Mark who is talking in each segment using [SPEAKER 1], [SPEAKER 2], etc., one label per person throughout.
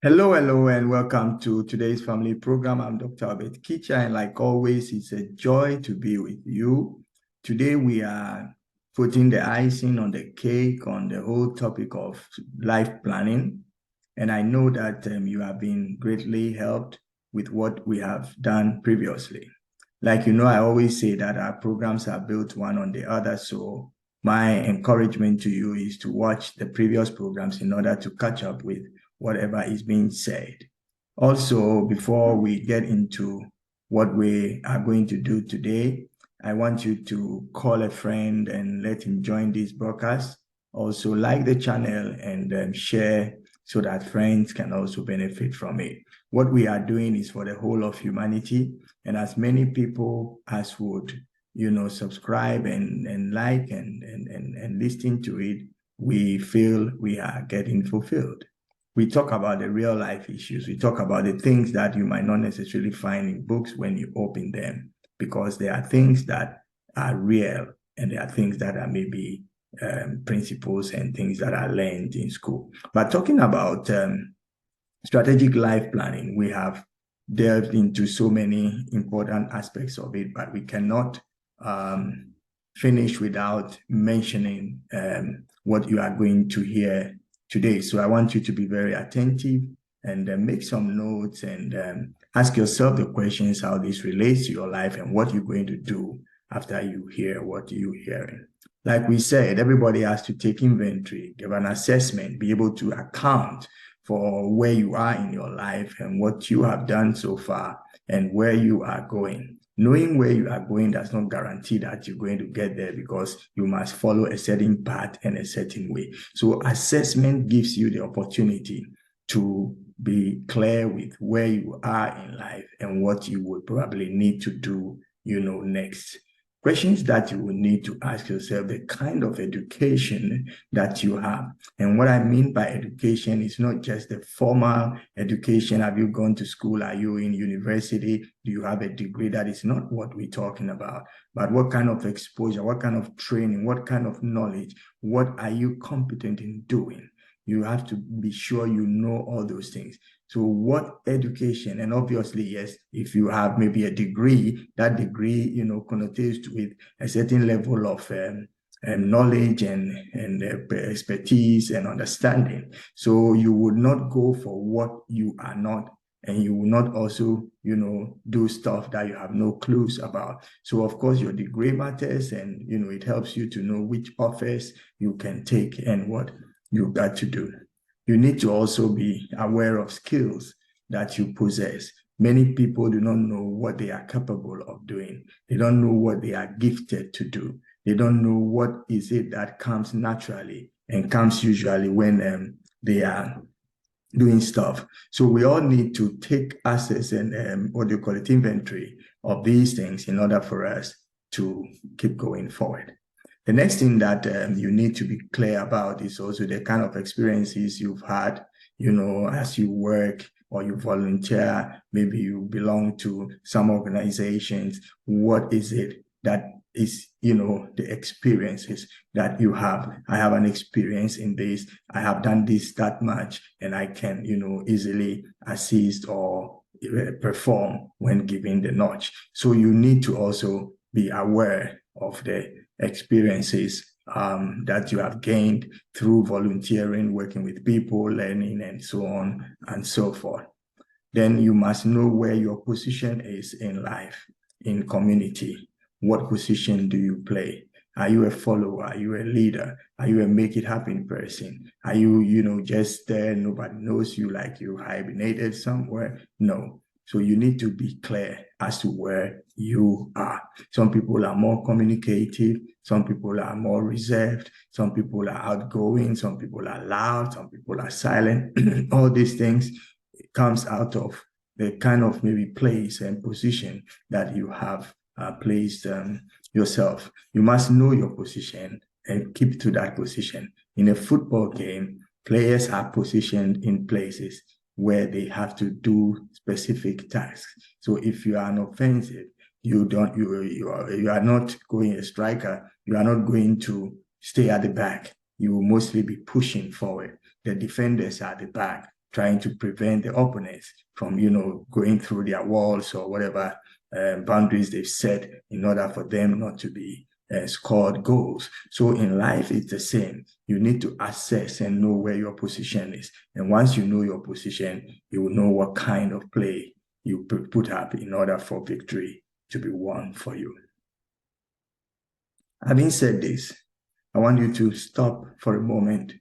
[SPEAKER 1] Hello, and welcome to today's family program. I'm Dr. Kitcher, and like always, it's a joy to be with you. Today, we are putting the icing on the cake on the whole topic of life planning. And I know that you have been greatly helped with what we have done previously. Like you know, I always say that our programs are built one on the other. So my encouragement to you is to watch the previous programs in order to catch up with whatever is being said. Also, before we get into what we are going to do today, I want you to call a friend and let him join this broadcast. Also, like the channel and share so that friends can also benefit from it. What we are doing is for the whole of humanity, and as many people as would, subscribe and like and listen to it, we feel we are getting fulfilled. We talk about the real life issues. We talk about the things that you might not necessarily find in books when you open them, because there are things that are real and there are things that are maybe principles and things that are learned in school. But talking about strategic life planning, we have delved into so many important aspects of it, but we cannot finish without mentioning what you are going to hear today. So I want you to be very attentive and make some notes and ask yourself the questions, how this relates to your life and what you're going to do after you hear what you're hearing. Like we said, everybody has to take inventory, give an assessment, be able to account for where you are in your life and what you have done so far and where you are going. Knowing where you are going does not guarantee that you're going to get there, because you must follow a certain path and a certain way. So assessment gives you the opportunity to be clear with where you are in life and what you would probably need to do, next. Questions that you will need to ask yourself: the kind of education that you have. And what I mean by education is not just the formal education. Have you gone to school? Are you in university? Do you have a degree? That is not what we're talking about. But what kind of exposure, what kind of training, what kind of knowledge, what are you competent in doing? You have to be sure you know all those things. So what education, and obviously, yes, if you have maybe a degree, that degree, connotates with a certain level of knowledge and expertise and understanding. So you would not go for what you are not, and you will not also, do stuff that you have no clues about. So of course, your degree matters, and it helps you to know which offers you can take and what you got to do. You need to also be aware of skills that you possess. Many people do not know what they are capable of doing. They don't know what they are gifted to do. They don't know what is it that comes naturally and comes usually when they are doing stuff. So we all need to take access and what do you call it, inventory of these things in order for us to keep going forward. The next thing that you need to be clear about is also the kind of experiences you've had, as you work or you volunteer, maybe you belong to some organizations. What is it that is, the experiences that you have? I have an experience in this. I have done this that much, and I can, easily assist or perform when given the notch. So you need to also be aware of the experiences that you have gained through volunteering, working with people, learning, and so on and so forth. Then you must know where your position is in life, in community. What position do you play? Are you a follower? Are you a leader? Are you a make it happen person? Are you, just there, nobody knows you, like you hibernated somewhere? No. So you need to be clear as to where you are. Some people are more communicative. Some people are more reserved. Some people are outgoing. Some people are loud. Some people are silent. All these things comes out of the kind of maybe place and position that you have placed yourself. You must know your position and keep to that position. In a football game, players are positioned in places where they have to do specific tasks. So if you are an offensive, you are not going a striker, you are not going to stay at the back. You will mostly be pushing forward. The defenders are at the back. trying to prevent the opponents from, going through their walls or whatever boundaries they've set in order for them not to be scored goals. So in life, it's the same. You need to assess and know where your position is. And once you know your position, you will know what kind of play you put up in order for victory to be won for you. Having said this, I want you to stop for a moment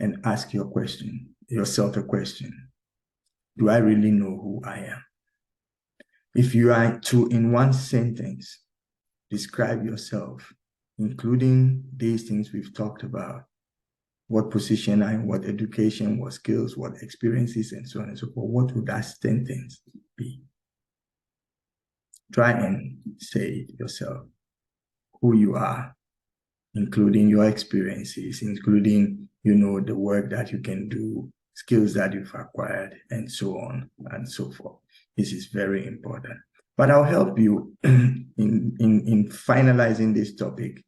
[SPEAKER 1] and ask yourself a question. Do I really know who I am? If you are to, in one sentence, describe yourself, including these things we've talked about, what position I'm, what education, what skills, what experiences, and so on and so forth, what would that sentence be? Try and say it yourself, who you are, including your experiences, including, the work that you can do, skills that you've acquired, and so on and so forth. This is very important. But I'll help you in finalizing this topic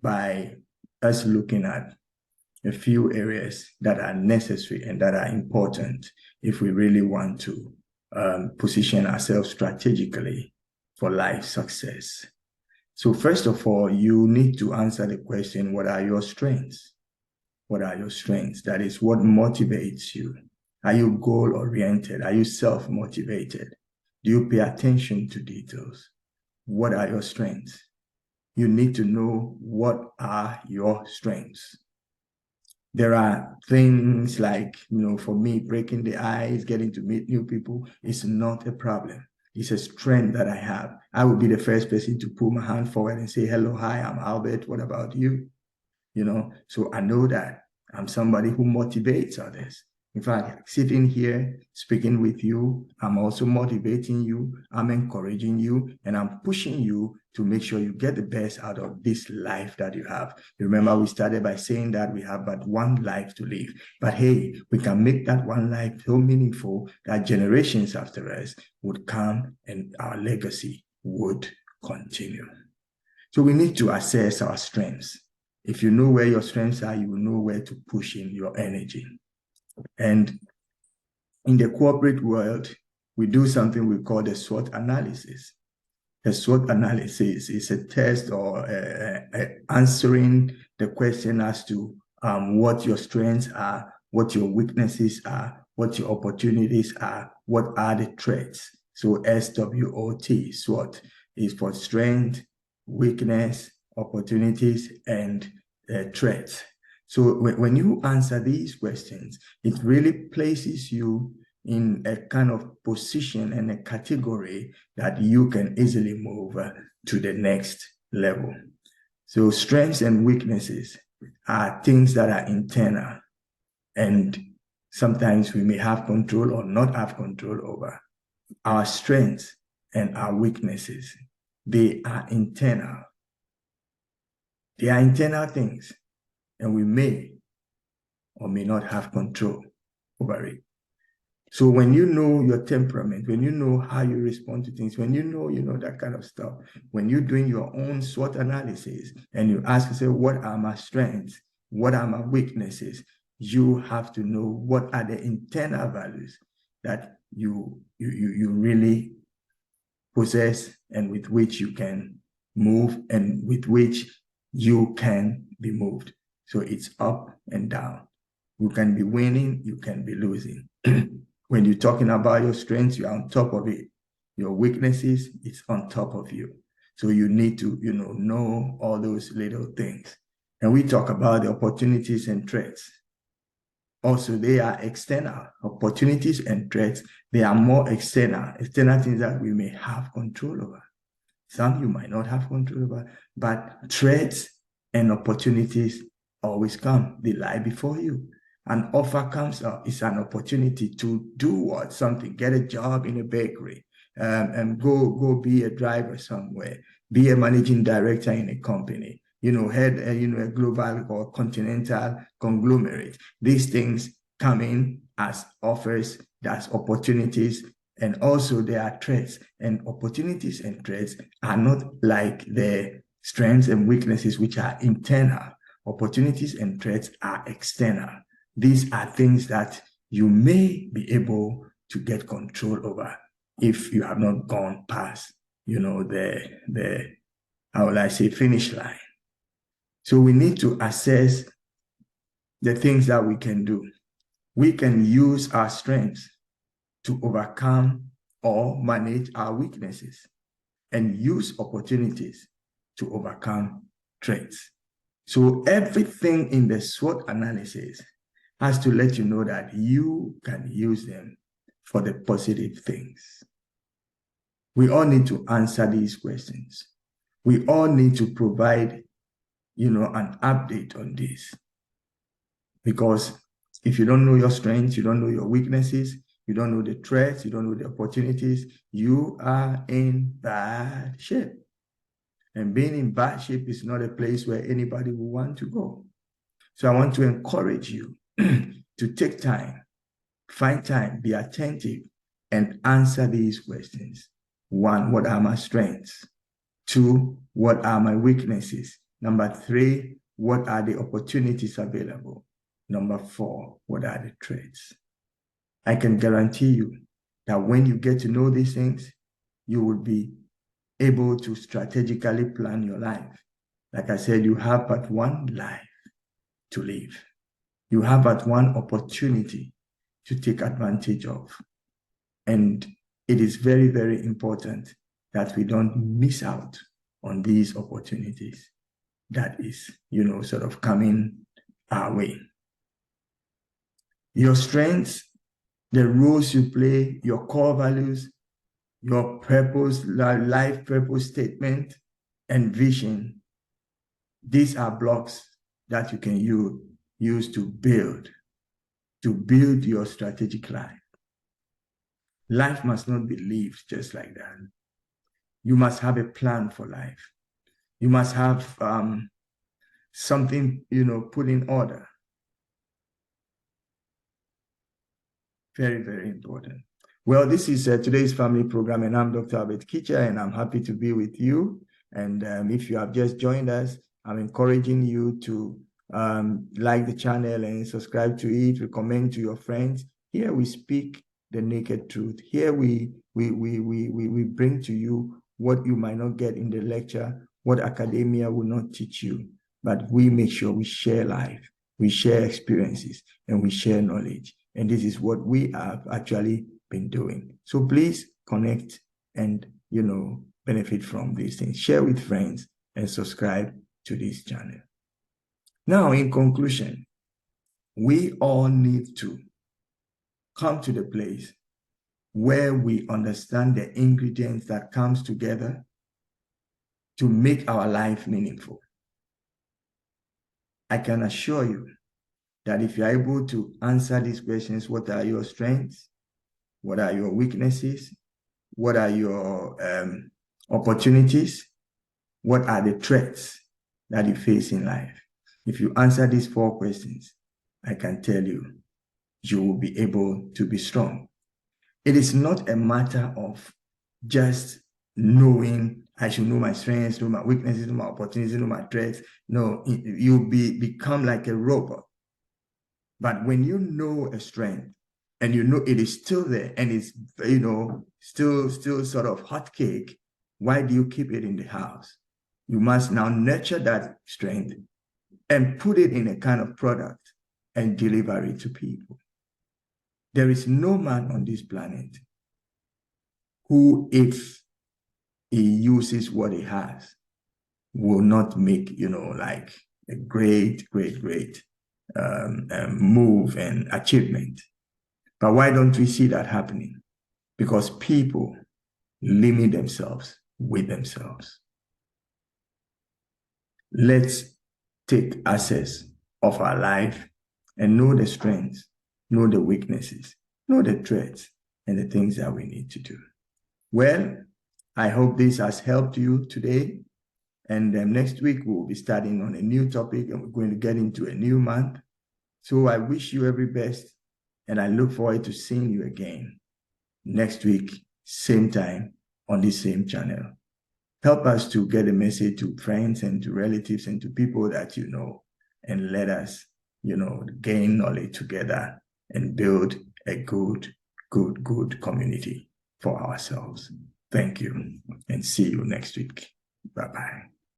[SPEAKER 1] by us looking at a few areas that are necessary and that are important if we really want to position ourselves strategically for life success. So first of all, you need to answer the question, what are your strengths? What are your strengths? That is what motivates you. Are you goal-oriented? Are you self-motivated? Do you pay attention to details? What are your strengths? You need to know what are your strengths. There are things like, for me, breaking the ice, getting to meet new people is not a problem. It's a strength that I have. I would be the first person to put my hand forward and say, hello, hi, I'm Albert. What about you? So I know that I'm somebody who motivates others. In fact, sitting here, speaking with you, I'm also motivating you, I'm encouraging you, and I'm pushing you to make sure you get the best out of this life that you have. You remember we started by saying that we have but one life to live. But hey, we can make that one life so meaningful that generations after us would come and our legacy would continue. So we need to assess our strengths. If you know where your strengths are, you will know where to push in your energy. And in the corporate world, we do something we call the SWOT analysis. The SWOT analysis is a test or answering the question as to what your strengths are, what your weaknesses are, what your opportunities are, what are the threats. So SWOT, SWOT, is for strength, weakness, opportunities, and threats. So when you answer these questions, it really places you in a kind of position and a category that you can easily move to the next level. So strengths and weaknesses are things that are internal, and sometimes we may have control or not have control over. Our strengths and our weaknesses, they are internal. They are internal things, and we may or may not have control over it. So when you know your temperament, when you know how you respond to things, when you know that kind of stuff, when you're doing your own SWOT analysis and you ask yourself, what are my strengths? What are my weaknesses? You have to know what are the internal values that you really possess and with which you can move and with which you can be moved. So it's up and down. You can be winning, you can be losing. When you're talking about your strengths, you're on top of it. Your weaknesses, it's on top of you. So you need to, know all those little things. And we talk about the opportunities and threats. Also, they are external. Opportunities and threats, they are more external things that we may have control over. Some you might not have control over, but threats and opportunities always come. They lie before you. An offer comes up, it's an opportunity to do what? Something, get a job in a bakery, and go be a driver somewhere, be a managing director in a company, head a global or continental conglomerate. These things come in as offers, that's opportunities, and also there are threats. And opportunities and threats are not like the strengths and weaknesses, which are internal. Opportunities and threats are external. These are things that you may be able to get control over if you have not gone past, the how will I say, finish line. So we need to assess the things that we can do. We can use our strengths to overcome or manage our weaknesses and use opportunities to overcome threats. So everything in the SWOT analysis has to let you know that you can use them for the positive things. We all need to answer these questions. We all need to provide, an update on this. Because if you don't know your strengths, you don't know your weaknesses, you don't know the threats, you don't know the opportunities, you are in bad shape. And being in bad shape is not a place where anybody will want to go. So I want to encourage you to take time, find time, be attentive, and answer these questions. 1, what are my strengths? 2, what are my weaknesses? Number 3, what are the opportunities available? Number 4, what are the threats? I can guarantee you that when you get to know these things, you will be able to strategically plan your life. Like I said, you have but one life to live. You have but one opportunity to take advantage of. And it is very, very important that we don't miss out on these opportunities that is, sort of coming our way. Your strengths, the roles you play, your core values, your purpose, life purpose statement, and vision. These are blocks that you can use to build your strategic life. Life must not be lived just like that. You must have a plan for life. You must have something, put in order. Very, very important. Well, this is today's family program, and I'm Dr. Albert Kitcher, and I'm happy to be with you. And if you have just joined us, I'm encouraging you to like the channel and subscribe to it, recommend to your friends. Here we speak the naked truth. Here we bring to you what you might not get in the lecture, what academia will not teach you, but we make sure we share life, we share experiences, and we share knowledge. And this is what we have actually been doing. So please connect and, benefit from these things. Share with friends and subscribe to this channel. Now, in conclusion, we all need to come to the place where we understand the ingredients that comes together to make our life meaningful. I can assure you that if you're able to answer these questions, what are your strengths? What are your weaknesses? What are your opportunities? What are the threats that you face in life? If you answer these 4 questions, I can tell you, you will be able to be strong. It is not a matter of just knowing, I should know my strengths, know my weaknesses, know my opportunities, know my threats. No, you'll become like a robot. But when you know a strength and you know it is still there and it's, still sort of hot cake, why do you keep it in the house? You must now nurture that strength and put it in a kind of product and deliver it to people. There is no man on this planet who, if he uses what he has, will not make, like a great move and achievement. But why don't we see that happening? Because people limit themselves with themselves. Let's take access of our life and know the strengths, know the weaknesses, know the threats, and the things that we need to do. Well, I hope this has helped you today. And next week, we'll be starting on a new topic and we're going to get into a new month. So I wish you every best, and I look forward to seeing you again next week, same time, on this same channel. Help us to get a message to friends and to relatives and to people that you know, and let us, gain knowledge together and build a good community for ourselves. Thank you, and see you next week. Bye-bye.